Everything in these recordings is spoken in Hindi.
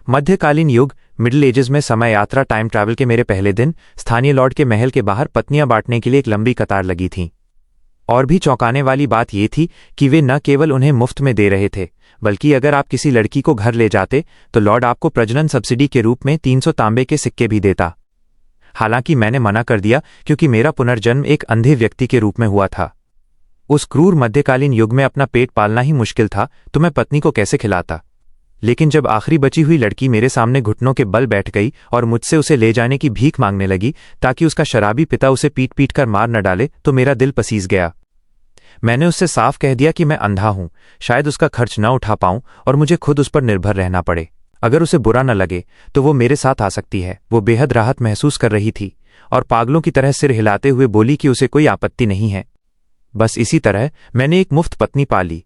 मध्यकालीन युग मिडिल एजेस में समय यात्रा टाइम ट्रैवल के मेरे पहले दिन स्थानीय लॉर्ड के महल के बाहर पत्नियां बांटने के लिए एक लंबी कतार लगी थी। और भी चौंकाने वाली बात यह थी कि वे न केवल उन्हें मुफ्त में दे रहे थे, बल्कि अगर आप किसी लड़की को घर ले जाते तो लॉर्ड आपको प्रजनन सब्सिडी के रूप में 300 तांबे के सिक्के भी देता। हालांकि मैंने मना कर दिया क्योंकि मेरा पुनर्जन्म एक अंधे व्यक्ति के रूप में हुआ था। उस क्रूर मध्यकालीन युग में अपना पेट पालना ही मुश्किल था तो मैं पत्नी को कैसे खिलाता। लेकिन जब आखिरी बची हुई लड़की मेरे सामने घुटनों के बल बैठ गई और मुझसे उसे ले जाने की भीख मांगने लगी ताकि उसका शराबी पिता उसे पीट पीट कर मार न डाले, तो मेरा दिल पसीज गया। मैंने उससे साफ कह दिया कि मैं अंधा हूं, शायद उसका खर्च न उठा पाऊं और मुझे खुद उस पर निर्भर रहना पड़े। अगर उसे बुरा न लगे तो वो मेरे साथ आ सकती है। वो बेहद राहत महसूस कर रही थी और पागलों की तरह सिर हिलाते हुए बोली कि उसे कोई आपत्ति नहीं है। बस इसी तरह मैंने एक मुफ्त पत्नी पाली।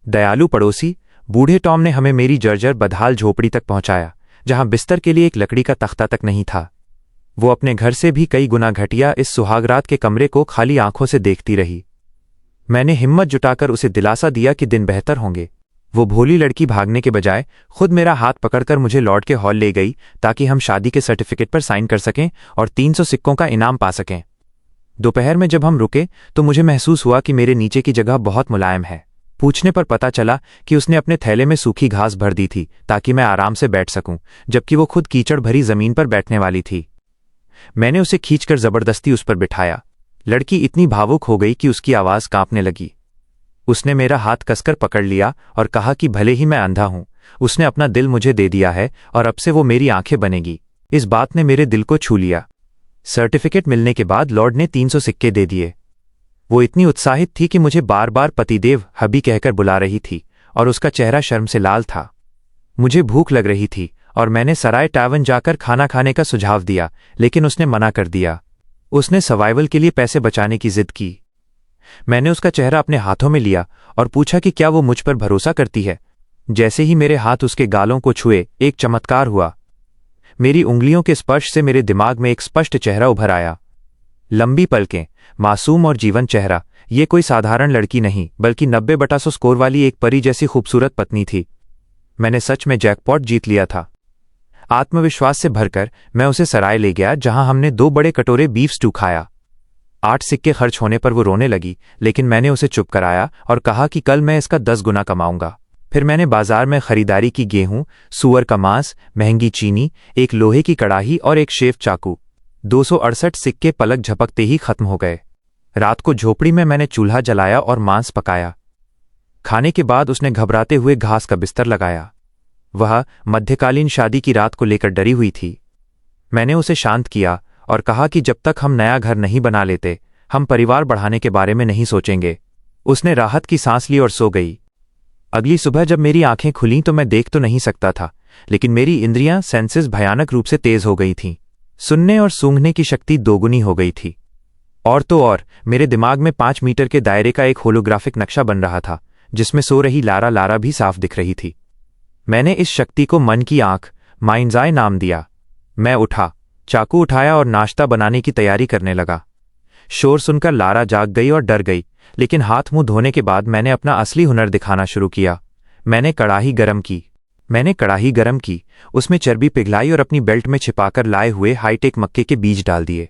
दयालु पड़ोसी बूढ़े टॉम ने हमें मेरी जर्जर बदहाल झोपड़ी तक पहुंचाया, जहां बिस्तर के लिए एक लकड़ी का तख्ता तक नहीं था। वो अपने घर से भी कई गुना घटिया इस सुहागरात के कमरे को खाली आंखों से देखती रही। मैंने हिम्मत जुटाकर उसे दिलासा दिया कि दिन बेहतर होंगे। वो भोली लड़की भागने के बजाय खुद मेरा हाथ पकड़कर मुझे लॉर्ड के हॉल ले गई ताकि हम शादी के सर्टिफिकेट पर साइन कर सकें और 300 सिक्कों का इनाम पा सकें। दोपहर में जब हम रुके तो मुझे महसूस हुआ कि मेरे नीचे की जगह बहुत मुलायम है। पूछने पर पता चला कि उसने अपने थैले में सूखी घास भर दी थी ताकि मैं आराम से बैठ सकूं, जबकि वो खुद कीचड़ भरी जमीन पर बैठने वाली थी। मैंने उसे खींचकर जबरदस्ती उस पर बिठाया। लड़की इतनी भावुक हो गई कि उसकी आवाज कांपने लगी। उसने मेरा हाथ कसकर पकड़ लिया और कहा कि भले ही मैं अंधा हूं, उसने अपना दिल मुझे दे दिया है और अब से वो मेरी आंखें बनेगी। इस बात ने मेरे दिल को छू लिया। सर्टिफिकेट मिलने के बाद लॉर्ड ने 300 सिक्के दे दिए। वो इतनी उत्साहित थी कि मुझे बार बार पतिदेव हबी कहकर बुला रही थी और उसका चेहरा शर्म से लाल था। मुझे भूख लग रही थी और मैंने सराय टावन जाकर खाना खाने का सुझाव दिया, लेकिन उसने मना कर दिया। उसने सर्वाइवल के लिए पैसे बचाने की जिद की। मैंने उसका चेहरा अपने हाथों में लिया और पूछा कि क्या वो मुझ पर भरोसा करती है। जैसे ही मेरे हाथ उसके गालों को छुए, एक चमत्कार हुआ। मेरी उंगलियों के स्पर्श से मेरे दिमाग में एक स्पष्ट चेहरा उभर आया। लंबी पलकें, मासूम और जीवन चेहरा। ये कोई साधारण लड़की नहीं, बल्कि 90/100 स्कोर वाली एक परी जैसी खूबसूरत पत्नी थी। मैंने सच में जैकपॉट जीत लिया था। आत्मविश्वास से भरकर मैं उसे सराय ले गया, जहां हमने 2 बड़े कटोरे बीफ स्टू खाया। 8 सिक्के खर्च होने पर वो रोने लगी, लेकिन मैंने उसे चुप कराया और कहा कि कल मैं इसका 10 गुना कमाऊंगा। फिर मैंने बाजार में खरीदारी की गेहूं, सूअर का मांस, महंगी चीनी, एक लोहे की कड़ाही और एक शेफ चाकू। 268 सिक्के पलक झपकते ही खत्म हो गए। रात को झोपड़ी में मैंने चूल्हा जलाया और मांस पकाया। खाने के बाद उसने घबराते हुए घास का बिस्तर लगाया। वह मध्यकालीन शादी की रात को लेकर डरी हुई थी। मैंने उसे शांत किया और कहा कि जब तक हम नया घर नहीं बना लेते, हम परिवार बढ़ाने के बारे में नहीं सोचेंगे। उसने राहत की सांस ली और सो गई। अगली सुबह जब मेरी आंखें खुलीं तो मैं देख तो नहीं सकता था, लेकिन मेरी इंद्रियां सेंसेस भयानक रूप से तेज हो गई थीं। सुनने और सूंघने की शक्ति दोगुनी हो गई थी। और तो और मेरे दिमाग में 5 मीटर के दायरे का एक होलोग्राफिक नक्शा बन रहा था, जिसमें सो रही लारा भी साफ दिख रही थी। मैंने इस शक्ति को मन की आंख, माइंड्स आई नाम दिया। मैं उठा, चाकू उठाया और नाश्ता बनाने की तैयारी करने लगा। शोर सुनकर लारा जाग गई और डर गई, लेकिन हाथ मुंह धोने के बाद मैंने अपना असली हुनर दिखाना शुरू किया। मैंने कड़ाही गरम की, उसमें चर्बी पिघलाई और अपनी बेल्ट में छिपाकर लाए हुए हाईटेक मक्के के बीज डाल दिए।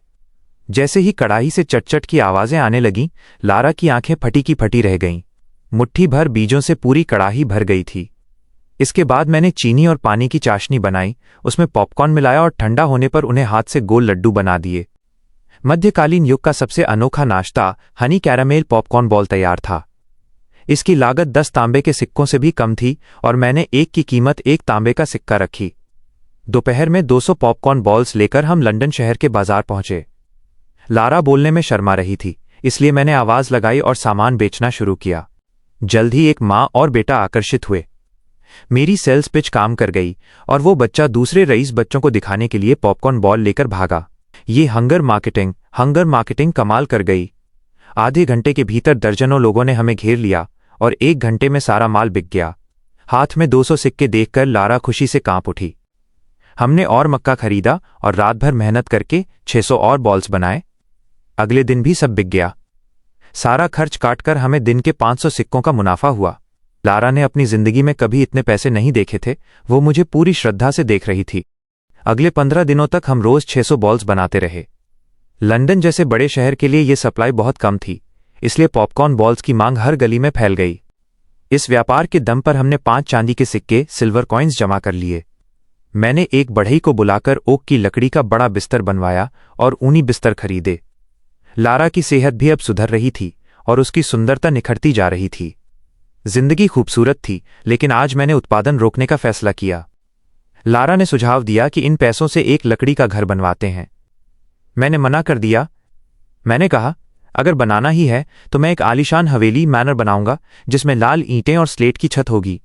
जैसे ही कड़ाही से चटचट की आवाजें आने लगीं, लारा की आंखें फटी की फटी रह गईं। मुट्ठी भर बीजों से पूरी कड़ाही भर गई थी। इसके बाद मैंने चीनी और पानी की चाशनी बनाई, उसमें पॉपकॉर्न मिलाया और ठंडा होने पर उन्हें हाथ से गोल लड्डू बना दिए। मध्यकालीन युग का सबसे अनोखा नाश्ता हनी कैरामेल पॉपकॉर्न बॉल तैयार था। इसकी लागत 10 तांबे के सिक्कों से भी कम थी और मैंने एक की कीमत 1 तांबे का सिक्का रखी। दोपहर में 200 पॉपकॉर्न बॉल्स लेकर हम लंदन शहर के बाजार पहुंचे। लारा बोलने में शर्मा रही थी, इसलिए मैंने आवाज लगाई और सामान बेचना शुरू किया। जल्द ही एक माँ और बेटा आकर्षित हुए। मेरी सेल्स पिच काम कर गई और वो बच्चा दूसरे रईस बच्चों को दिखाने के लिए पॉपकॉर्न बॉल लेकर भागा। ये हंगर मार्केटिंग कमाल कर गई। आधे घंटे के भीतर दर्जनों लोगों ने हमें घेर लिया और 1 घंटे में सारा माल बिक गया। हाथ में 200 सिक्के देखकर लारा खुशी से कांप उठी। हमने और मक्का खरीदा और रात भर मेहनत करके 600 और बॉल्स बनाए। अगले दिन भी सब बिक गया। सारा खर्च काटकर हमें दिन के 500 सिक्कों का मुनाफा हुआ। लारा ने अपनी जिंदगी में कभी इतने पैसे नहीं देखे थे। वो मुझे पूरी श्रद्धा से देख रही थी। अगले 15 दिनों तक हम रोज 600 बॉल्स बनाते रहे। लंदन जैसे बड़े शहर के लिए ये सप्लाई बहुत कम थी, इसलिए पॉपकॉर्न बॉल्स की मांग हर गली में फैल गई। इस व्यापार के दम पर हमने 5 चांदी के सिक्के, सिल्वर कॉइन्स जमा कर लिए। मैंने एक बढ़ई को बुलाकर ओक की लकड़ी का बड़ा बिस्तर बनवाया और ऊनी बिस्तर खरीदे। लारा की सेहत भी अब सुधर रही थी और उसकी सुंदरता निखरती जा रही थी। जिंदगी खूबसूरत थी, लेकिन आज मैंने उत्पादन रोकने का फैसला किया। लारा ने सुझाव दिया कि इन पैसों से एक लकड़ी का घर बनवाते हैं। मैंने मना कर दिया। मैंने कहा, अगर बनाना ही है तो मैं एक आलीशान हवेली मैनर बनाऊंगा जिसमें लाल ईंटें और स्लेट की छत होगी।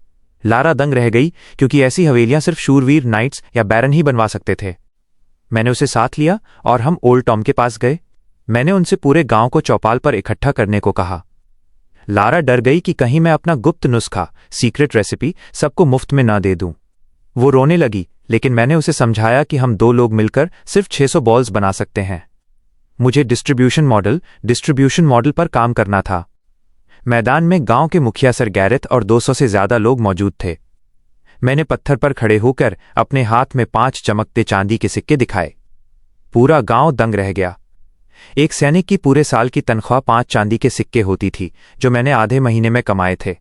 लारा दंग रह गई, क्योंकि ऐसी हवेलियां सिर्फ शूरवीर नाइट्स या बैरन ही बनवा सकते थे। मैंने उसे साथ लिया और हम ओल्ड टॉम के पास गए। मैंने उनसे पूरे गांव को चौपाल पर इकट्ठा करने को कहा। लारा डर गई कि कहीं मैं अपना गुप्त नुस्खा, सीक्रेट रेसिपी सबको मुफ्त में ना दे दूं। वो रोने लगी, लेकिन मैंने उसे समझाया कि हम 2 लोग मिलकर सिर्फ 600 बॉल्स बना सकते हैं। मुझे डिस्ट्रीब्यूशन मॉडल पर काम करना था। मैदान में गांव के मुखिया सर गैरेथ और 200 से ज्यादा लोग मौजूद थे। मैंने पत्थर पर खड़े होकर अपने हाथ में 5 चमकते चांदी के सिक्के दिखाए। पूरा गांव दंग रह गया। एक सैनिक की पूरे साल की तनख्वाह 5 चांदी के सिक्के होती थी, जो मैंने आधे महीने में कमाए थे।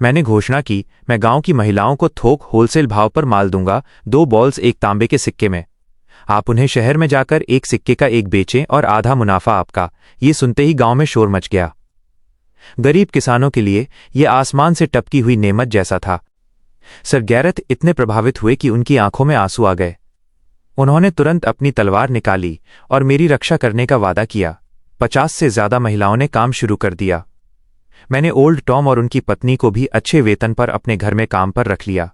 मैंने घोषणा की, मैं गांव की महिलाओं को थोक होलसेल भाव पर माल दूंगा, 2 बॉल्स एक तांबे के सिक्के में। आप उन्हें शहर में जाकर एक सिक्के का एक बेचें और आधा मुनाफा आपका। ये सुनते ही गांव में शोर मच गया। गरीब किसानों के लिए यह आसमान से टपकी हुई नेमत जैसा था। सर गैरेथ इतने प्रभावित हुए कि उनकी आंखों में आंसू आ गए। उन्होंने तुरंत अपनी तलवार निकाली और मेरी रक्षा करने का वादा किया। 50 से ज्यादा महिलाओं ने काम शुरू कर दिया। मैंने ओल्ड टॉम और उनकी पत्नी को भी अच्छे वेतन पर अपने घर में काम पर रख लिया।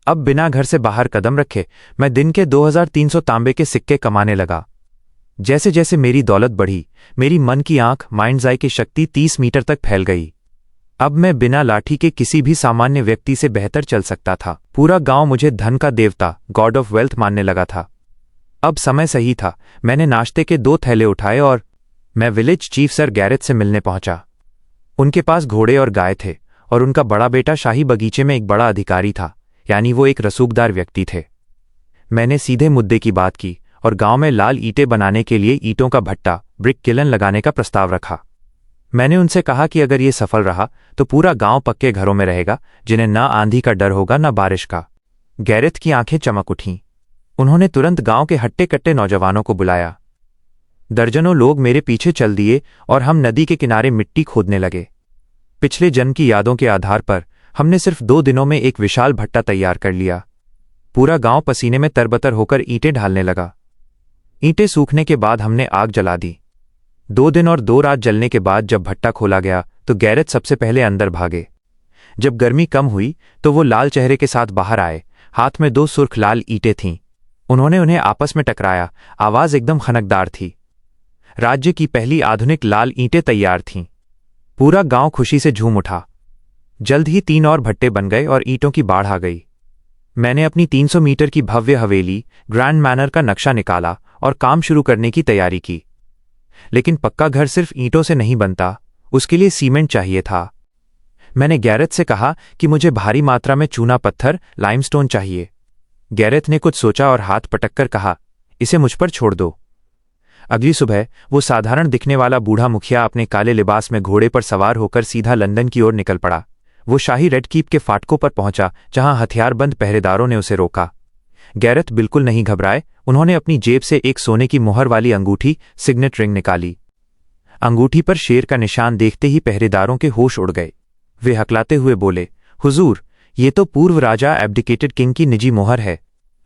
अब बिना घर से बाहर कदम रखे मैं दिन के 2300 तांबे के सिक्के कमाने लगा। जैसे जैसे मेरी दौलत बढ़ी, मेरी मन की आंख, माइंड्स आई की शक्ति 30 मीटर तक फैल गई। अब मैं बिना लाठी के किसी भी सामान्य व्यक्ति से बेहतर चल सकता था। पूरा गांव मुझे धन का देवता, गॉड ऑफ वेल्थ मानने लगा था। अब समय सही था। मैंने नाश्ते के 2 थैले उठाए और मैं विलेज चीफ सर गैरेथ से मिलने पहुंचा। उनके पास घोड़े और गाय थे और उनका बड़ा बेटा शाही बगीचे में एक बड़ा अधिकारी था, यानी वो एक रसूखदार व्यक्ति थे। मैंने सीधे मुद्दे की बात की और गांव में लाल ईंटें बनाने के लिए ईंटों का भट्टा, ब्रिक किलन लगाने का प्रस्ताव रखा। मैंने उनसे कहा कि अगर ये सफल रहा तो पूरा गांव पक्के घरों में रहेगा, जिन्हें ना आंधी का डर होगा ना बारिश का। गैरेथ की आंखें चमक उठीं। उन्होंने तुरंत गांव के हट्टे कट्टे नौजवानों को बुलाया। दर्जनों लोग मेरे पीछे चल दिए और हम नदी के किनारे मिट्टी खोदने लगे। पिछले जन्म की यादों के आधार पर हमने सिर्फ 2 दिनों में एक विशाल भट्टा तैयार कर लिया। पूरा गांव पसीने में तरबतर होकर ईंटें ढालने लगा। ईंटें सूखने के बाद हमने आग जला दी। 2 दिन और 2 रात जलने के बाद जब भट्टा खोला गया तो गैरेथ सबसे पहले अंदर भागे। जब गर्मी कम हुई तो वो लाल चेहरे के साथ बाहर आए। हाथ में 2 सुर्ख लाल ईंटें थीं। उन्होंने उन्हें आपस में टकराया। आवाज एकदम खनकदार थी। राज्य की पहली आधुनिक लाल ईंटें तैयार थीं। पूरा गांव खुशी से झूम उठा। जल्द ही 3 और भट्टे बन गए और ईंटों की बाढ़ आ गई। मैंने अपनी 300 मीटर की भव्य हवेली, ग्रैंड मैनर का नक्शा निकाला और काम शुरू करने की तैयारी की। लेकिन पक्का घर सिर्फ ईंटों से नहीं बनता, उसके लिए सीमेंट चाहिए था। मैंने गैरेथ से कहा कि मुझे भारी मात्रा में चूना पत्थर, लाइमस्टोन चाहिए। गैरेथ ने कुछ सोचा और हाथ पटककर कहा, इसे मुझ पर छोड़ दो। अगली सुबह वो साधारण दिखने वाला बूढ़ा मुखिया अपने काले लिबास में घोड़े पर सवार होकर सीधा लंदन की ओर निकल पड़ा। वो शाही रेड कीप के फाटकों पर पहुंचा, जहां हथियारबंद पहरेदारों ने उसे रोका। गैरेथ बिल्कुल नहीं घबराए। उन्होंने अपनी जेब से एक सोने की मुहर वाली अंगूठी, सिग्नेट रिंग, निकाली। अंगूठी पर शेर का निशान देखते ही पहरेदारों के होश उड़ गए। वे हकलाते हुए बोले, हुजूर, ये तो पूर्व राजा एब्डिकेटेड किंग की निजी मुहर है।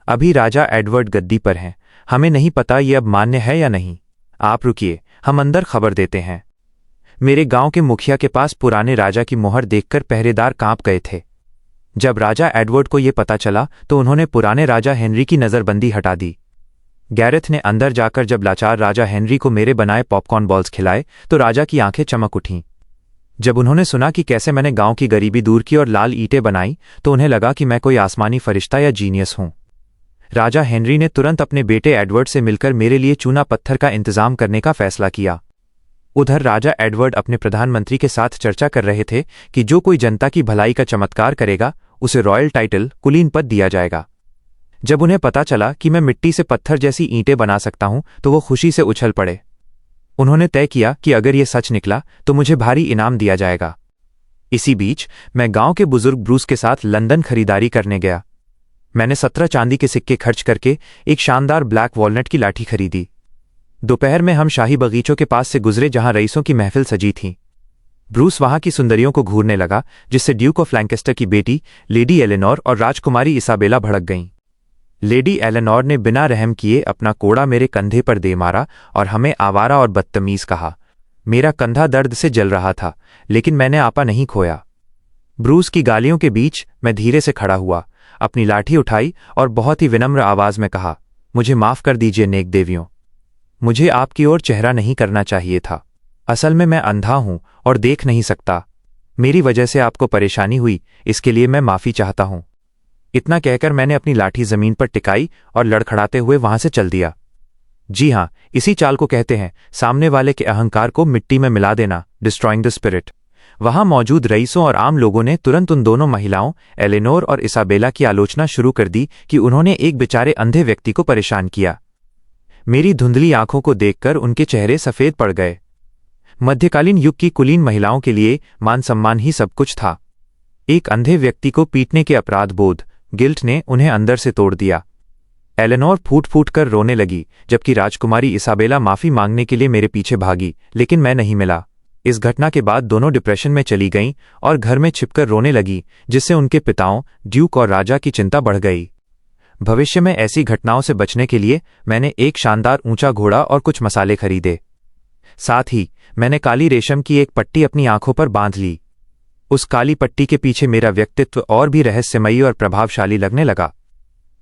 अभी राजा एडवर्ड गद्दी पर हैं। हमें नहीं पता ये अब मान्य है या नहीं। आप रुकिए, हम अंदर खबर देते हैं। मेरे गांव के मुखिया के पास पुराने राजा की मुहर देखकर पहरेदार कांप गए थे। जब राजा एडवर्ड को यह पता चला तो उन्होंने पुराने राजा हेनरी की नजरबंदी हटा दी। गैरेथ ने अंदर जाकर जब लाचार राजा हेनरी को मेरे बनाए पॉपकॉर्न बॉल्स खिलाए तो राजा की आंखें चमक उठीं। जब उन्होंने सुना कि कैसे मैंने गांव की गरीबी दूर की और लाल ईंटें बनाई तो उन्हें लगा कि मैं कोई आसमानी फरिश्ता या जीनियस हूं। राजा हेनरी ने तुरंत अपने बेटे एडवर्ड से मिलकर मेरे लिए चूना पत्थर का इंतजाम करने का फैसला किया। उधर राजा एडवर्ड अपने प्रधानमंत्री के साथ चर्चा कर रहे थे कि जो कोई जनता की भलाई का चमत्कार करेगा उसे रॉयल टाइटल कुलीन पद दिया जाएगा। जब उन्हें पता चला कि मैं मिट्टी से पत्थर जैसी ईंटें बना सकता हूं तो वो खुशी से उछल पड़े। उन्होंने तय किया कि अगर ये सच निकला तो मुझे भारी इनाम दिया जाएगा। इसी बीच मैं गांव के बुजुर्ग ब्रूस के साथ लंदन खरीदारी करने गया। मैंने 17 चांदी के सिक्के खर्च करके एक शानदार ब्लैक वॉलनट की लाठी खरीदी। दोपहर में हम शाही बगीचों के पास से गुजरे जहां रईसों की महफिल सजी थी। ब्रूस वहां की सुंदरियों को घूरने लगा, जिससे ड्यूक ऑफ लैंकेस्टर की बेटी लेडी एलेनोर और राजकुमारी इसाबेला भड़क गईं। लेडी एलेनोर ने बिना रहम किए अपना कोड़ा मेरे कंधे पर दे मारा और हमें आवारा और बदतमीज कहा। मेरा कंधा दर्द से जल रहा था, लेकिन मैंने आपा नहीं खोया। ब्रूस की गालियों के बीच मैं धीरे से खड़ा हुआ, अपनी लाठी उठाई और बहुत ही विनम्र आवाज में कहा, मुझे माफ कर दीजिए नेक देवियों, मुझे आपकी ओर चेहरा नहीं करना चाहिए था। असल में मैं अंधा हूं और देख नहीं सकता। मेरी वजह से आपको परेशानी हुई, इसके लिए मैं माफी चाहता हूं। इतना कहकर मैंने अपनी लाठी जमीन पर टिकाई और लड़खड़ाते हुए वहां से चल दिया। जी हां, इसी चाल को कहते हैं सामने वाले के अहंकार को मिट्टी में मिला देना, डिस्ट्रॉइंग द स्पिरिट। वहां मौजूद रईसों और आम लोगों ने तुरंत उन दोनों महिलाओं एलेनोर और इसाबेला की आलोचना शुरू कर दी कि उन्होंने एक बेचारे अंधे व्यक्ति को परेशान किया। मेरी धुंधली आंखों को देखकर उनके चेहरे सफेद पड़ गए। मध्यकालीन युग की कुलीन महिलाओं के लिए मान सम्मान ही सब कुछ था। एक अंधे व्यक्ति को पीटने के अपराध बोध, गिल्ट ने उन्हें अंदर से तोड़ दिया। एलेनोर फूट फूट कर रोने लगी, जबकि राजकुमारी इसाबेला माफी मांगने के लिए मेरे पीछे भागी, लेकिन मैं नहीं मिला। इस घटना के बाद दोनों डिप्रेशन में चली गईं और घर में छिपकर रोने लगी, जिससे उनके पिताओं ड्यूक और राजा की चिंता बढ़ गई। भविष्य में ऐसी घटनाओं से बचने के लिए मैंने एक शानदार ऊंचा घोड़ा और कुछ मसाले खरीदे। साथ ही मैंने काली रेशम की एक पट्टी अपनी आंखों पर बांध ली। उस काली पट्टी के पीछे मेरा व्यक्तित्व और भी रहस्यमयी और प्रभावशाली लगने लगा।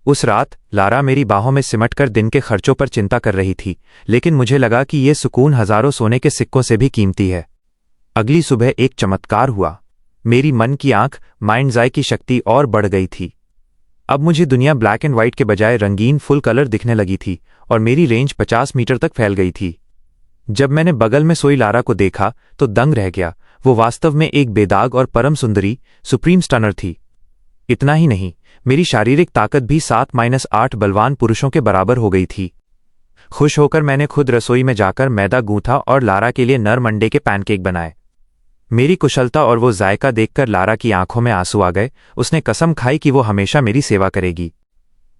उस रात लारा मेरी बाहों में सिमटकर दिन के खर्चों पर चिंता कर रही थी, लेकिन मुझे लगा कि यह सुकून हजारों सोने के सिक्कों से भी कीमती है। अगली सुबह एक चमत्कार हुआ। मेरी मन की आंख माइंड्स आई की शक्ति और बढ़ गई थी। अब मुझे दुनिया ब्लैक एंड व्हाइट के बजाय रंगीन फुल कलर दिखने लगी थी और मेरी रेंज 50 मीटर तक फैल गई थी। जब मैंने बगल में सोई लारा को देखा तो दंग रह गया। वो वास्तव में एक बेदाग और परम सुंदरी सुप्रीम स्टनर थी। इतना ही नहीं, मेरी शारीरिक ताकत भी 7-8 बलवान पुरुषों के बराबर हो गई थी। खुश होकर मैंने खुद रसोई में जाकर मैदा गूंथा और लारा के लिए नर मंडे के पैनकेक बनाए। मेरी कुशलता और वो जायका देखकर लारा की आंखों में आंसू आ गए। उसने कसम खाई कि वो हमेशा मेरी सेवा करेगी।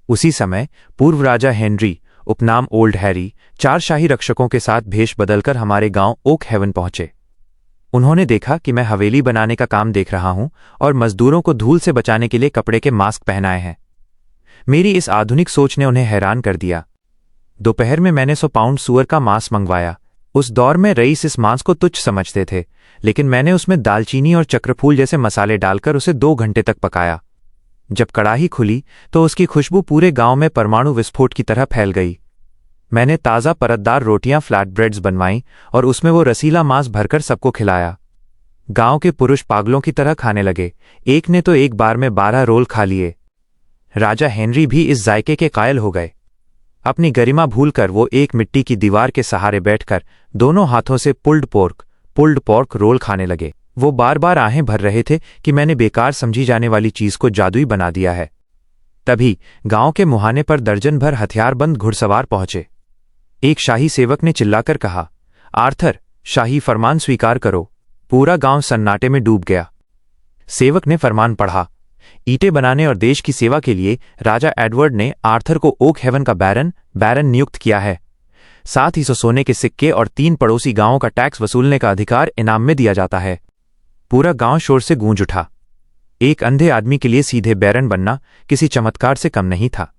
उसी समय पूर्व राजा हेनरी, उपनाम ओल्ड हैरी, 4 शाही रक्षकों के साथ भेष बदलकर हमारे गांव ओक हेवन पहुंचे। उन्होंने देखा कि मैं हवेली बनाने का काम देख रहा हूं और मजदूरों को धूल से बचाने के लिए कपड़े के मास्क पहनाए हैं। मेरी इस आधुनिक सोच ने उन्हें हैरान कर दिया। दोपहर में मैंने 100 पाउंड सूअर का मांस मंगवाया। उस दौर में रईस इस मांस को तुच्छ समझते थे, लेकिन मैंने उसमें दालचीनी और चक्रफूल जैसे मसाले डालकर उसे 2 घंटे तक पकाया। जब कड़ाही खुली तो उसकी खुशबू पूरे गांव में परमाणु विस्फोट की तरह फैल गई। मैंने ताज़ा परतदार रोटियां फ्लैट ब्रेड्स बनवाईं और उसमें वो रसीला मांस भरकर सबको खिलाया। गांव के पुरुष पागलों की तरह खाने लगे। एक ने तो एक बार में 12 रोल खा लिए। राजा हेनरी भी इस जायके के कायल हो गए। अपनी गरिमा भूलकर वो एक मिट्टी की दीवार के सहारे बैठकर दोनों हाथों से पुल्ड पोर्क रोल खाने लगे। वो बार बार आहें भर रहे थे कि मैंने बेकार समझी जाने वाली चीज को जादुई बना दिया है। तभी गांव के मुहाने पर दर्जन भर हथियारबंद घुड़सवार पहुंचे। एक शाही सेवक ने चिल्लाकर कहा, आर्थर, शाही फरमान स्वीकार करो। पूरा गांव सन्नाटे में डूब गया। सेवक ने फरमान पढ़ा। ईंटें बनाने और देश की सेवा के लिए राजा एडवर्ड ने आर्थर को ओक हेवन का बैरन नियुक्त किया है। साथ ही 100 सोने के सिक्के और 3 पड़ोसी गांवों का टैक्स वसूलने का अधिकार इनाम में दिया जाता है। पूरा गांव शोर से गूंज उठा। एक अंधे आदमी के लिए सीधे बैरन बनना किसी चमत्कार से कम नहीं था।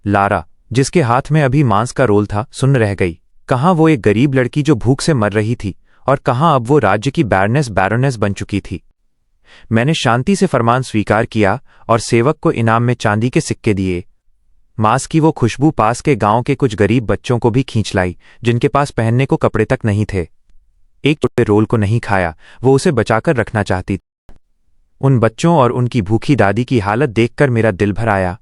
लारा, जिसके हाथ में अभी मांस का रोल था, सुन्न रह गई। कहाँ वो एक गरीब लड़की जो भूख से मर रही थी, और कहाँ अब वो राज्य की बैरोनेस बन चुकी थी। मैंने शांति से फरमान स्वीकार किया और सेवक को इनाम में चांदी के सिक्के दिए। मांस की वो खुशबू पास के गांव के कुछ गरीब बच्चों को भी खींच लाई, जिनके पास पहनने को कपड़े तक नहीं थे। एक टुकड़े रोल को नहीं खाया, वो उसे बचाकर रखना चाहती। उन बच्चों और उनकी भूखी दादी की हालत देखकर मेरा दिल भर आया।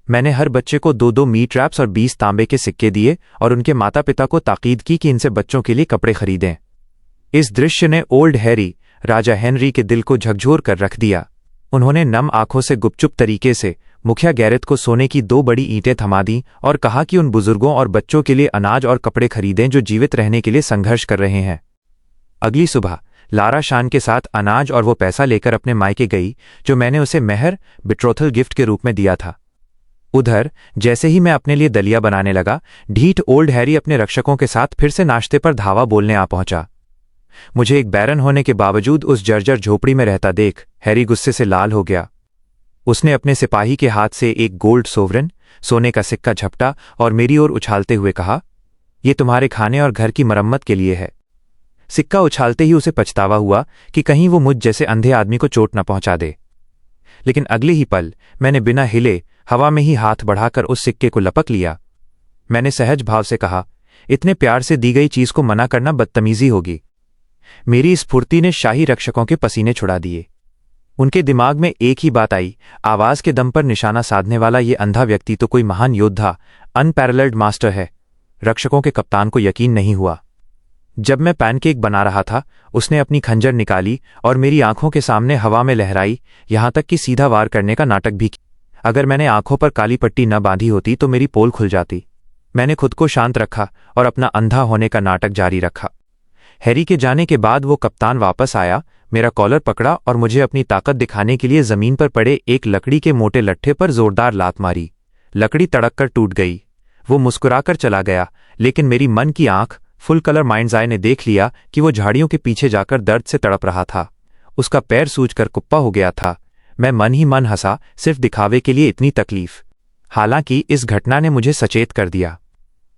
मैंने हर बच्चे को 2-2 मीट रैप्स और 20 तांबे के सिक्के दिए और उनके माता पिता को ताकीद की कि इनसे बच्चों के लिए कपड़े खरीदें। इस दृश्य ने ओल्ड हैरी, राजा हेनरी के दिल को झकझोर कर रख दिया। उन्होंने नम आंखों से गुपचुप तरीके से मुखिया गैरेथ को सोने की 2 बड़ी ईंटें थमा दी और कहा कि उन बुजुर्गों और बच्चों के लिए अनाज और कपड़े खरीदें जो जीवित रहने के लिए संघर्ष कर रहे हैं। अगली सुबह लारा शान के साथ अनाज और वो पैसा लेकर अपने मायके गई जो मैंने उसे मेहर बिट्रोथल गिफ्ट के रूप में दिया था। उधर जैसे ही मैं अपने लिए दलिया बनाने लगा, ढीठ ओल्ड हैरी अपने रक्षकों के साथ फिर से नाश्ते पर धावा बोलने आ पहुंचा। मुझे एक बैरन होने के बावजूद उस जर्जर झोपड़ी में रहता देख हैरी गुस्से से लाल हो गया। उसने अपने सिपाही के हाथ से एक गोल्ड सोवरेन, सोने का सिक्का झपटा और मेरी ओर उछालते हुए कहा, यह तुम्हारे खाने और घर की मरम्मत के लिए है। सिक्का उछालते ही उसे पछतावा हुआ कि कहीं वो मुझ जैसे अंधे आदमी को चोट न पहुंचा दे, लेकिन अगले ही पल मैंने बिना हिले हवा में ही हाथ बढ़ाकर उस सिक्के को लपक लिया। मैंने सहज भाव से कहा, इतने प्यार से दी गई चीज को मना करना बदतमीजी होगी। मेरी इस फुर्ती ने शाही रक्षकों के पसीने छुड़ा दिए। उनके दिमाग में एक ही बात आई, आवाज के दम पर निशाना साधने वाला ये अंधा व्यक्ति तो कोई महान योद्धा, अनपैरेलल्ड मास्टर है। रक्षकों के कप्तान को यकीन नहीं हुआ। जब मैं पैनकेक बना रहा था, उसने अपनी खंजर निकाली और मेरी आंखों के सामने हवा में लहराई, यहां तक कि सीधा वार करने का नाटक भी किया। अगर मैंने आंखों पर काली पट्टी न बांधी होती तो मेरी पोल खुल जाती। मैंने खुद को शांत रखा और अपना अंधा होने का नाटक जारी रखा। हैरी के जाने के बाद वो कप्तान वापस आया, मेरा कॉलर पकड़ा और मुझे अपनी ताकत दिखाने के लिए जमीन पर पड़े एक लकड़ी के मोटे लट्ठे पर जोरदार लात मारी। लकड़ी तड़क कर टूट गई। वो मुस्कुराकर चला गया, लेकिन मेरी मन की आंख, फुल कलर माइंड्स आई ने देख लिया कि वो झाड़ियों के पीछे जाकर दर्द से तड़प रहा था। उसका पैर सूजकर कुप्पा हो गया था। मैं मन ही मन हंसा, सिर्फ दिखावे के लिए इतनी तकलीफ। हालांकि इस घटना ने मुझे सचेत कर दिया।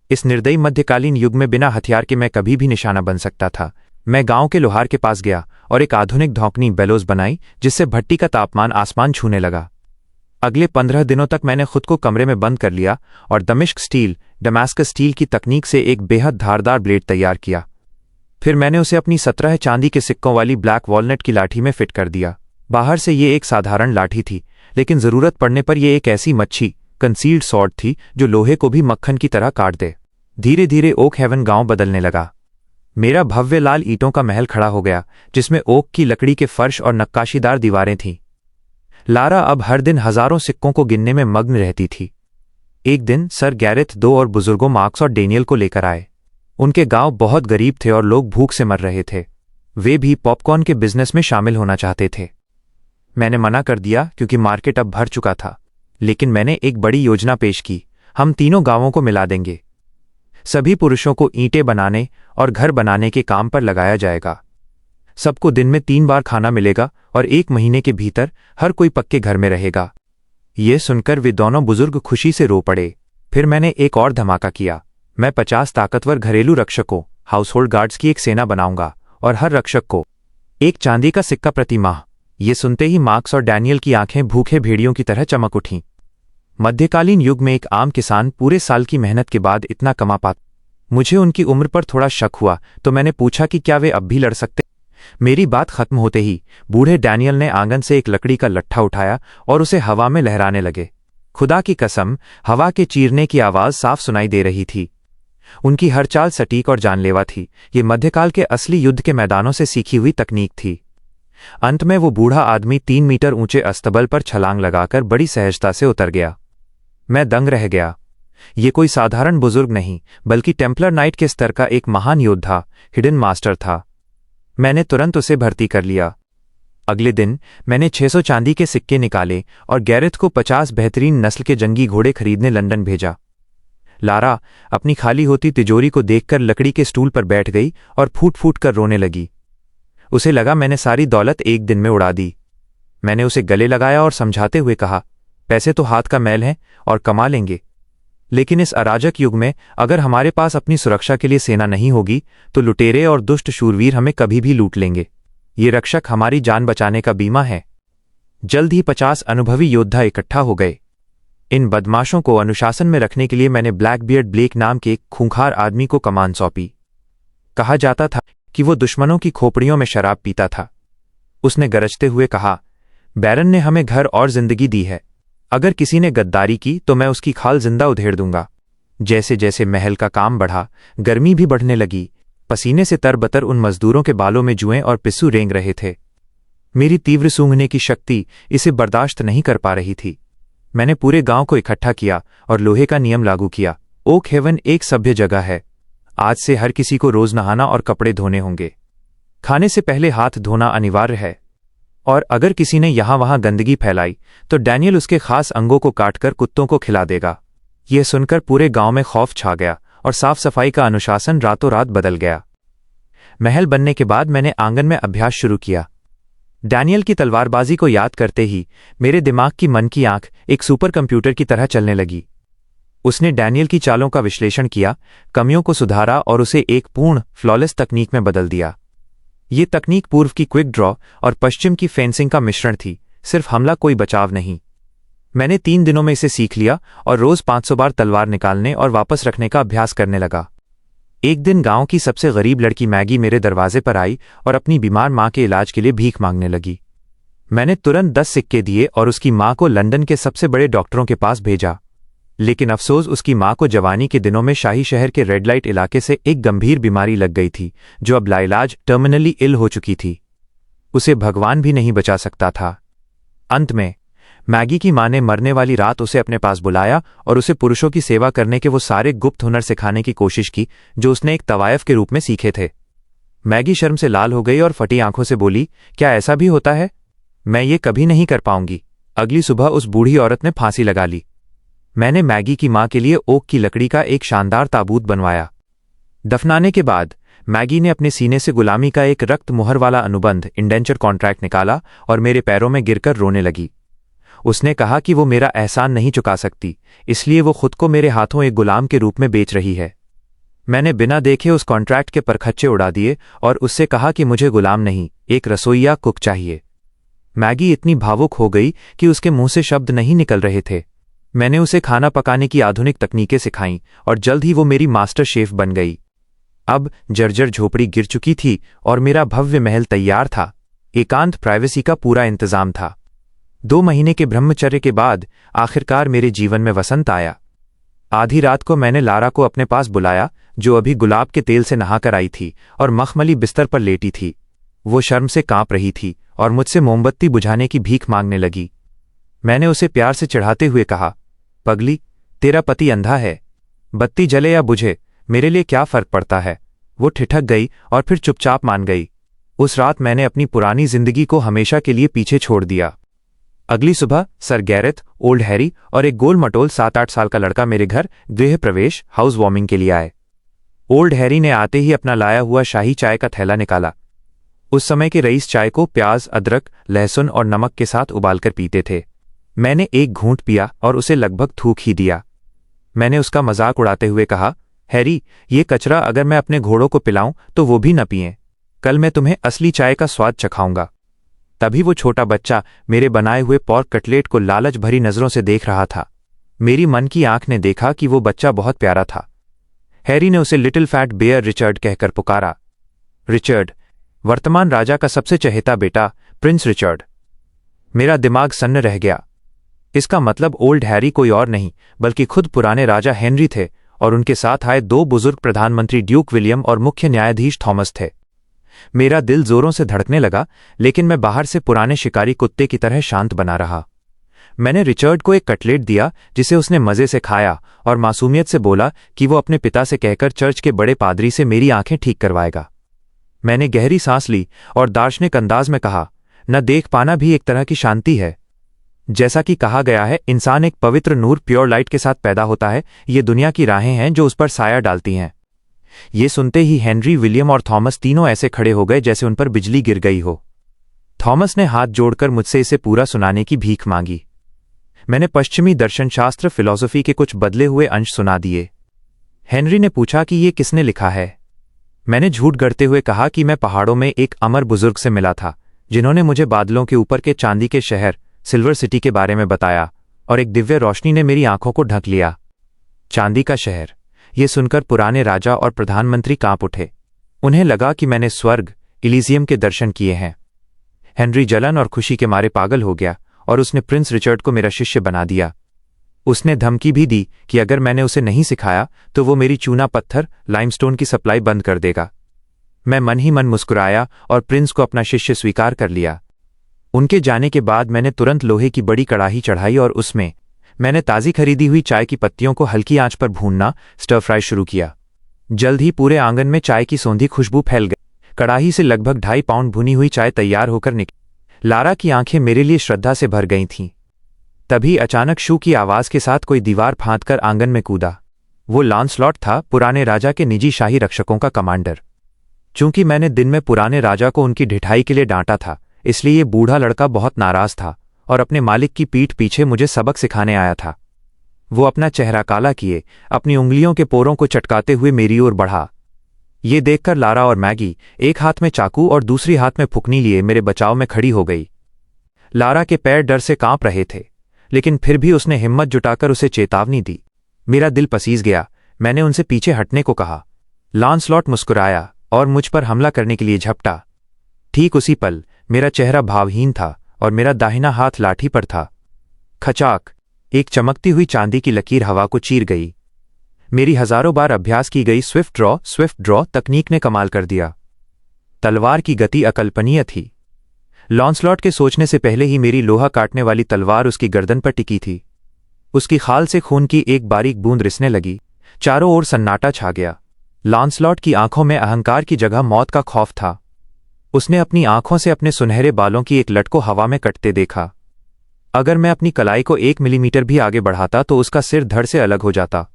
इस निर्दयी मध्यकालीन युग में बिना हथियार के मैं कभी भी निशाना बन सकता था। मैं गांव के लोहार के पास गया और एक आधुनिक धौंकनी बेलोज बनाई, जिससे भट्टी का तापमान आसमान छूने लगा। अगले 15 दिनों तक मैंने खुद को कमरे में बंद कर लिया और डमास्कस स्टील की तकनीक से एक बेहद धारदार ब्लेड तैयार किया। फिर मैंने उसे अपनी 17 चांदी के सिक्कों वाली ब्लैक वॉलनट की लाठी में फिट कर दिया। बाहर से ये एक साधारण लाठी थी, लेकिन जरूरत पड़ने पर यह एक ऐसी मच्छी, कंसील्ड सॉर्ड थी जो लोहे को भी मक्खन की तरह काट दे। धीरे धीरे ओक हेवन गांव बदलने लगा। मेरा भव्य लाल ईंटों का महल खड़ा हो गया, जिसमें ओक की लकड़ी के फर्श और नक्काशीदार दीवारें थीं। लारा अब हर दिन हजारों सिक्कों को गिनने में मग्न रहती थी। एक दिन सर गैरेथ 2 और बुजुर्गों मार्क्स और डेनियल को लेकर आए। उनके गांव बहुत गरीब थे और लोग भूख से मर रहे थे। वे भी पॉपकॉर्न के बिजनेस में शामिल होना चाहते थे। मैंने मना कर दिया क्योंकि मार्केट अब भर चुका था, लेकिन मैंने एक बड़ी योजना पेश की। हम तीनों गांवों को मिला देंगे। सभी पुरुषों को ईंटें बनाने और घर बनाने के काम पर लगाया जाएगा। सबको दिन में 3 बार खाना मिलेगा और 1 महीने के भीतर हर कोई पक्के घर में रहेगा। ये सुनकर वे दोनों बुजुर्ग खुशी से रो पड़े। फिर मैंने एक और धमाका किया। मैं 50 ताकतवर घरेलू रक्षकों, हाउसहोल्ड गार्ड्स की एक सेना बनाऊंगा और हर रक्षक को एक चांदी का सिक्का प्रति माह। ये सुनते ही मार्क्स और डैनियल की आंखें भूखे भेड़ियों की तरह चमक उठीं। मध्यकालीन युग में एक आम किसान पूरे साल की मेहनत के बाद इतना कमा पाता। मुझे उनकी उम्र पर थोड़ा शक हुआ, तो मैंने पूछा कि क्या वे अब भी लड़ सकते। मेरी बात खत्म होते ही बूढ़े डैनियल ने आंगन से एक लकड़ी का लट्ठा उठाया और उसे हवा में लहराने लगे। खुदा की कसम, हवा के चीरने की आवाज साफ सुनाई दे रही थी। उनकी हर चाल सटीक और जानलेवा थी। ये मध्यकाल के असली युद्ध के मैदानों से सीखी हुई तकनीक थी। अंत में वो बूढ़ा आदमी 3 मीटर ऊंचे अस्तबल पर छलांग लगाकर बड़ी सहजता से उतर गया। मैं दंग रह गया। ये कोई साधारण बुजुर्ग नहीं, बल्कि टेम्पलर नाइट के स्तर का एक महान योद्धा, हिडन मास्टर था। मैंने तुरंत उसे भर्ती कर लिया। अगले दिन मैंने 600 चांदी के सिक्के निकाले और गैरेथ को 50 बेहतरीन नस्ल के जंगी घोड़े खरीदने लंदन भेजा। लारा अपनी खाली होती तिजोरी को देखकर लकड़ी के स्टूल पर बैठ गई और फूट फूट कर रोने लगी। उसे लगा मैंने सारी दौलत एक दिन में उड़ा दी। मैंने उसे गले लगाया और समझाते हुए कहा, पैसे तो हाथ का मैल हैं और कमा लेंगे, लेकिन इस अराजक युग में अगर हमारे पास अपनी सुरक्षा के लिए सेना नहीं होगी तो लुटेरे और दुष्ट शूरवीर हमें कभी भी लूट लेंगे। ये रक्षक हमारी जान बचाने का बीमा है। जल्द ही 50 अनुभवी योद्धा इकट्ठा हो गए। इन बदमाशों को अनुशासन में रखने के लिए मैंने ब्लैकबियर्ड ब्लेक नाम के एक खूंखार आदमी को कमान सौंपी। कहा जाता था कि वो दुश्मनों की खोपड़ियों में शराब पीता था। उसने गरजते हुए कहा, बैरन ने हमें घर और जिंदगी दी है। अगर किसी ने गद्दारी की तो मैं उसकी खाल जिंदा उधेड़ दूंगा। जैसे जैसे महल का काम बढ़ा, गर्मी भी बढ़ने लगी। पसीने से तरबतर उन मजदूरों के बालों में जुएं और पिस्सू रेंग रहे थे। मेरी तीव्र सूंघने की शक्ति इसे बर्दाश्त नहीं कर पा रही थी। मैंने पूरे गांव को इकट्ठा किया और लोहे का नियम लागू किया। ओक हेवन एक सभ्य जगह है। आज से हर किसी को रोज नहाना और कपड़े धोने होंगे। खाने से पहले हाथ धोना अनिवार्य है, और अगर किसी ने यहां वहां गंदगी फैलाई तो डैनियल उसके खास अंगों को काटकर कुत्तों को खिला देगा। यह सुनकर पूरे गांव में खौफ छा गया और साफ सफाई का अनुशासन रातों रात बदल गया। महल बनने के बाद मैंने आंगन में अभ्यास शुरू किया। डैनियल की तलवारबाजी को याद करते ही मेरे दिमाग की मन की आंख एक सुपर कंप्यूटर की तरह चलने लगी। उसने डैनियल की चालों का विश्लेषण किया, कमियों को सुधारा और उसे एक पूर्ण फ्लॉलेस तकनीक में बदल दिया। ये तकनीक पूर्व की क्विक ड्रॉ और पश्चिम की फेंसिंग का मिश्रण थी, सिर्फ हमला कोई बचाव नहीं। मैंने 3 दिनों में इसे सीख लिया और रोज 500 बार तलवार निकालने और वापस रखने का अभ्यास करने लगा। एक दिन गांव की सबसे गरीब लड़की मैगी मेरे दरवाजे पर आई और अपनी बीमार मां के इलाज के लिए भीख मांगने लगी। मैंने तुरंत 10 सिक्के दिए और उसकी मां को लंदन के सबसे बड़े डॉक्टरों के पास भेजा। लेकिन अफसोस, उसकी मां को जवानी के दिनों में शाही शहर के रेड लाइट इलाके से एक गंभीर बीमारी लग गई थी, जो अब लाइलाज टर्मिनली इल हो चुकी थी। उसे भगवान भी नहीं बचा सकता था। अंत में मैगी की मां ने मरने वाली रात उसे अपने पास बुलाया और उसे पुरुषों की सेवा करने के वो सारे गुप्त हुनर सिखाने की कोशिश की जो उसने एक तवायफ के रूप में सीखे थे। मैगी शर्म से लाल हो गई और फटी आंखों से बोली, क्या ऐसा भी होता है? मैं ये कभी नहीं कर पाऊंगी। अगली सुबह उस बूढ़ी औरत ने फांसी लगा ली। मैंने मैगी की मां के लिए ओक की लकड़ी का एक शानदार ताबूत बनवाया। दफनाने के बाद मैगी ने अपने सीने से गुलामी का एक रक्त मुहर वाला अनुबंध इंडेंचर कॉन्ट्रैक्ट निकाला और मेरे पैरों में गिरकर रोने लगी। उसने कहा कि वो मेरा एहसान नहीं चुका सकती, इसलिए वो खुद को मेरे हाथों एक गुलाम के रूप में बेच रही है। मैंने बिना देखे उस कॉन्ट्रैक्ट के परखच्चे उड़ा दिए और उससे कहा कि मुझे गुलाम नहीं, एक रसोइया कुक चाहिए। मैगी इतनी भावुक हो गई कि उसके मुंह से शब्द नहीं निकल रहे थे। मैंने उसे खाना पकाने की आधुनिक तकनीकें सिखाईं और जल्द ही वो मेरी मास्टर शेफ बन गई। अब जर्जर झोपड़ी गिर चुकी थी और मेरा भव्य महल तैयार था। एकांत प्राइवेसी का पूरा इंतजाम था। 2 महीने के ब्रह्मचर्य के बाद आखिरकार मेरे जीवन में वसंत आया। आधी रात को मैंने लारा को अपने पास बुलाया, जो अभी गुलाब के तेल से नहाकर आई थी और मखमली बिस्तर पर लेटी थी। वो शर्म से कांप रही थी और मुझसे मोमबत्ती बुझाने की भीख मांगने लगी। मैंने उसे प्यार से चिढ़ाते हुए कहा, पगली, तेरा पति अंधा है। बत्ती जले या बुझे, मेरे लिए क्या फर्क पड़ता है? वो ठिठक गई और फिर चुपचाप मान गई। उस रात मैंने अपनी पुरानी जिंदगी को हमेशा के लिए पीछे छोड़ दिया। अगली सुबह सर गैरेथ, ओल्ड हैरी और एक गोल मटोल 7-8 साल का लड़का मेरे घर गृह प्रवेश हाउस वार्मिंग के लिए आए। ओल्ड हैरी ने आते ही अपना लाया हुआ शाही चाय का थैला निकाला। उस समय के रईस चाय को प्याज, अदरक, लहसुन और नमक के साथ उबालकर पीते थे। मैंने एक घूंट पिया और उसे लगभग थूक ही दिया। मैंने उसका मजाक उड़ाते हुए कहा, हैरी, ये कचरा अगर मैं अपने घोड़ों को पिलाऊं तो वो भी न पिएं। कल मैं तुम्हें असली चाय का स्वाद चखाऊंगा। तभी वो छोटा बच्चा मेरे बनाए हुए पॉर्क कटलेट को लालच भरी नजरों से देख रहा था। मेरी मन की आंख ने देखा कि वो बच्चा बहुत प्यारा था। हैरी ने उसे लिटिल फैट बेयर रिचर्ड कहकर पुकारा। रिचर्ड, वर्तमान राजा का सबसे चहेता बेटा, प्रिंस रिचर्ड। मेरा दिमाग सन्न रह गया। इसका मतलब ओल्ड हैरी कोई और नहीं बल्कि खुद पुराने राजा हेनरी थे और उनके साथ आए 2 बुजुर्ग प्रधानमंत्री ड्यूक विलियम और मुख्य न्यायाधीश थॉमस थे। मेरा दिल जोरों से धड़कने लगा, लेकिन मैं बाहर से पुराने शिकारी कुत्ते की तरह शांत बना रहा। मैंने रिचर्ड को एक कटलेट दिया जिसे उसने मजे से खाया और मासूमियत से बोला कि वो अपने पिता से कहकर चर्च के बड़े पादरी से मेरी आंखें ठीक करवाएगा। मैंने गहरी सांस ली और दार्शनिक अंदाज में कहा, न देख पाना भी एक तरह की शांति है। जैसा कि कहा गया है, इंसान एक पवित्र नूर प्योर लाइट के साथ पैदा होता है। ये दुनिया की राहें हैं जो उस पर साया डालती हैं। ये सुनते ही हेनरी, विलियम और थॉमस तीनों ऐसे खड़े हो गए जैसे उन पर बिजली गिर गई हो। थॉमस ने हाथ जोड़कर मुझसे इसे पूरा सुनाने की भीख मांगी। मैंने पश्चिमी दर्शनशास्त्र फिलॉसफी के कुछ बदले हुए अंश सुना दिए। हेनरी ने पूछा कि ये किसने लिखा है। मैंने झूठ गढ़ते हुए कहा कि मैं पहाड़ों में एक अमर बुजुर्ग से मिला था जिन्होंने मुझे बादलों के ऊपर के चांदी के शहर सिल्वर सिटी के बारे में बताया और एक दिव्य रोशनी ने मेरी आंखों को ढक लिया। चांदी का शहर, ये सुनकर पुराने राजा और प्रधानमंत्री कांप उठे। उन्हें लगा कि मैंने स्वर्ग इलीजियम के दर्शन किए हैं। हेनरी जलन और खुशी के मारे पागल हो गया और उसने प्रिंस रिचर्ड को मेरा शिष्य बना दिया। उसने धमकी भी दी कि अगर मैंने उसे नहीं सिखाया तो वो मेरी चूना पत्थर लाइमस्टोन की सप्लाई बंद कर देगा। मैं मन ही मन मुस्कुराया और प्रिंस को अपना शिष्य स्वीकार कर लिया। उनके जाने के बाद मैंने तुरंत लोहे की बड़ी कड़ाही चढ़ाई और उसमें मैंने ताज़ी खरीदी हुई चाय की पत्तियों को हल्की आंच पर भूनना स्टर फ्राई शुरू किया। जल्द ही पूरे आंगन में चाय की सौंधी खुशबू फैल गई। कड़ाही से लगभग 2.5 पाउंड भुनी हुई चाय तैयार होकर निकली। लारा की आंखें मेरे लिए श्रद्धा से भर गई थीं। तभी अचानक शू की आवाज़ के साथ कोई दीवार फांदकर आंगन में कूदा। वो लॉन्सलॉट था, पुराने राजा के निजी शाही रक्षकों का कमांडर। चूंकि मैंने दिन में पुराने राजा को उनकी ढिठाई के लिए डांटा था, इसलिए ये बूढ़ा लड़का बहुत नाराज था और अपने मालिक की पीठ पीछे मुझे सबक सिखाने आया था। वो अपना चेहरा काला किए अपनी उंगलियों के पोरों को चटकाते हुए मेरी ओर बढ़ा। ये देखकर लारा और मैगी एक हाथ में चाकू और दूसरी हाथ में फुकनी लिए मेरे बचाव में खड़ी हो गई। लारा के पैर डर से कांप रहे थे, लेकिन फिर भी उसने हिम्मत जुटाकर उसे चेतावनी दी। मेरा दिल पसीज गया। मैंने उनसे पीछे हटने को कहा। लॉन्सलॉट मुस्कुराया और मुझ पर हमला करने के लिए झपटा। ठीक उसी पल मेरा चेहरा भावहीन था और मेरा दाहिना हाथ लाठी पर था। खचाक! एक चमकती हुई चांदी की लकीर हवा को चीर गई। मेरी हजारों बार अभ्यास की गई स्विफ्ट ड्रॉ तकनीक ने कमाल कर दिया। तलवार की गति अकल्पनीय थी। लॉन्सलॉट के सोचने से पहले ही मेरी लोहा काटने वाली तलवार उसकी गर्दन पर टिकी थी। उसकी खाल से खून की एक बारीक बूंद रिसने लगी। चारों ओर सन्नाटा छा गया। लॉन्सलॉट की आंखों में अहंकार की जगह मौत का खौफ था। उसने अपनी आंखों से अपने सुनहरे बालों की एक लट को हवा में कटते देखा। अगर मैं अपनी कलाई को 1 मिलीमीटर भी आगे बढ़ाता तो उसका सिर धड़ से अलग हो जाता।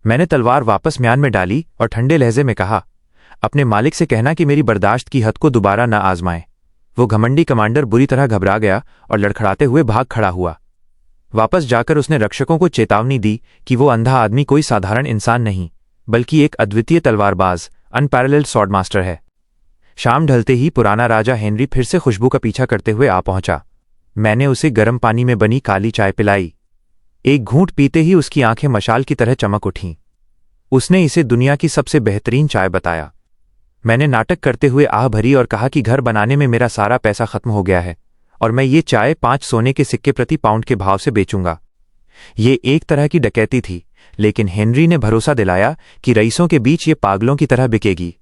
मैंने तलवार वापस म्यान में डाली और ठंडे लहजे में कहा, अपने मालिक से कहना कि मेरी बर्दाश्त की हद को दोबारा न आजमाए। वो घमंडी कमांडर बुरी तरह घबरा गया और लड़खड़ाते हुए भाग खड़ा हुआ। वापस जाकर उसने रक्षकों को चेतावनी दी कि वो अंधा आदमी कोई साधारण इंसान नहीं, बल्कि एक अद्वितीय तलवारबाज, अनपैरेलल्ड स्वॉर्ड मास्टर है। शाम ढलते ही पुराना राजा हेनरी फिर से खुशबू का पीछा करते हुए आ पहुंचा। मैंने उसे गर्म पानी में बनी काली चाय पिलाई। एक घूंट पीते ही उसकी आंखें मशाल की तरह चमक उठीं। उसने इसे दुनिया की सबसे बेहतरीन चाय बताया। मैंने नाटक करते हुए आह भरी और कहा कि घर बनाने में मेरा सारा पैसा खत्म हो गया है और मैं ये चाय 5 सोने के सिक्के प्रति पाउंड के भाव से बेचूंगा। ये एक तरह की डकैती थी, लेकिन हेनरी ने भरोसा दिलाया कि रईसों के बीच ये पागलों की तरह बिकेगी।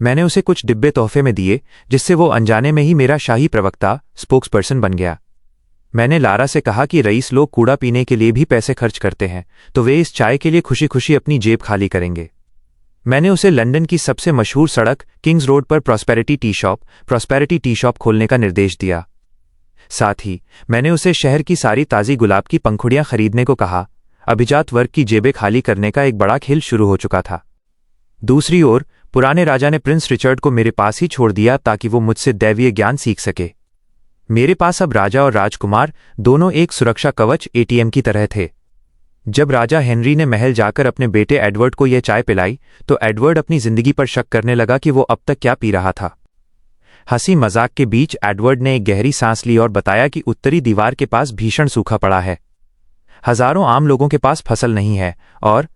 मैंने उसे कुछ डिब्बे तोहफे में दिए, जिससे वो अनजाने में ही मेरा शाही प्रवक्ता, स्पोक्सपर्सन बन गया। मैंने लारा से कहा कि रईस लोग कूड़ा पीने के लिए भी पैसे खर्च करते हैं, तो वे इस चाय के लिए खुशी खुशी अपनी जेब खाली करेंगे। मैंने उसे लंदन की सबसे मशहूर सड़क किंग्स रोड पर प्रॉस्पेरिटी टी शॉप खोलने का निर्देश दिया। साथ ही मैंने उसे शहर की सारी ताज़ी गुलाब की पंखुड़ियां खरीदने को कहा। अभिजात वर्ग की जेबें खाली करने का एक बड़ा खेल शुरू हो चुका था। दूसरी ओर पुराने राजा ने प्रिंस रिचर्ड को मेरे पास ही छोड़ दिया ताकि वो मुझसे दैवीय ज्ञान सीख सके। मेरे पास अब राजा और राजकुमार दोनों एक सुरक्षा कवच एटीएम की तरह थे। जब राजा हेनरी ने महल जाकर अपने बेटे एडवर्ड को यह चाय पिलाई तो एडवर्ड अपनी जिंदगी पर शक करने लगा कि वो अब तक क्या पी रहा था। हंसी मजाक के बीच एडवर्ड ने एक गहरी सांस ली और बताया कि उत्तरी दीवार के पास भीषण सूखा पड़ा है। हजारों आम लोगों के पास फसल नहीं है और